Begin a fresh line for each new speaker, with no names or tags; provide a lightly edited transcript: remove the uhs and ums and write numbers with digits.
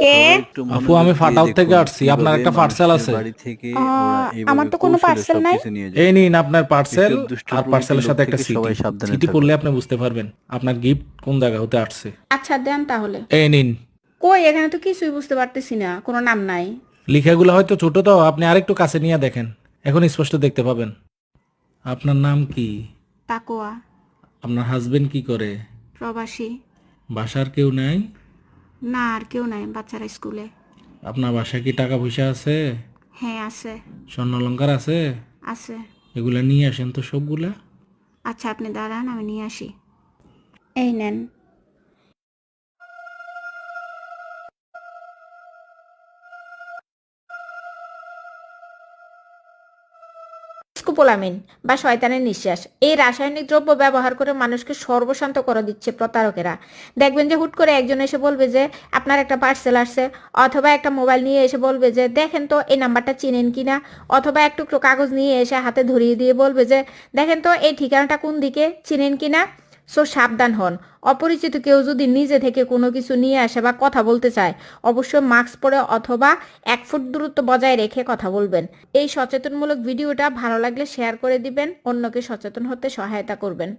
কে?
আপু আমি ফাটাও থেকে আসছি, আপনার একটা পার্সেল আছে।
আমার তো কোনো পার্সেল নাই।
এই নিন আপনার পার্সেল, আর পার্সেলের সাথে একটা সিটি। সিটি পড়লে আপনি বুঝতে পারবেন আপনার গিফট কোন জায়গা হতে আসছে।
আচ্ছা দেন তাহলে।
এই নিন।
কই এখানে তো কিছুই বুঝতে পারতেছি না, কোনো নাম নাই।
লেখাগুলো হয়তো ছোট, তো আপনি আরেকটু কাছে নিয়ে দেখেন, এখন স্পষ্ট দেখতে পাবেন। আপনার নাম কি?
তাকোয়া।
আপনার হাজবেন্ড কি করে?
প্রবাসী।
বাসার কেউ নাই?
না আর কেউ নাই, বাচ্চারা স্কুলে।
আপনার বাসায় কি টাকা পয়সা আছে?
হ্যাঁ আছে।
স্বর্ণ অলংকার আছে?
আছে।
এগুলা নিয়ে আসেন তো সবগুলা।
আচ্ছা আপনি দাঁড়ান, আমি নিয়ে আসি। এই নেন। স্কোপোলামিন বা শয়তানের নিঃশ্বাস, এই রাসায়নিক দ্রব্য ব্যবহার করে মানুষকে সর্বশান্ত করে দিচ্ছে প্রতারকেরা। দেখবেন যে হুট করে একজন এসে বলবে যে আপনার একটা পার্সেল আসছে, অথবা একটা মোবাইল নিয়ে এসে বলবে যে দেখেন তো এই নাম্বারটা চিনেন কিনা, অথবা এক টুকরো কাগজ নিয়ে এসে হাতে ধরিয়ে দিয়ে বলবে যে দেখেন তো এই ঠিকানাটা কোন দিকে, চিনেন কিনা। সো সাবধান হন। অপরিচিত কেউ যদি নিজে থেকে কোনো কিছু নিয়ে আসে বা কথা বলতে চায়, অবশ্যই মাস্ক পরে অথবা 1 ফুট দূরত্ব বজায় রেখে কথা বলবেন। এই সচেতনমূলক ভিডিওটা ভালো লাগলে শেয়ার করে দিবেন, অন্যকে সচেতন হতে সহায়তা করবেন।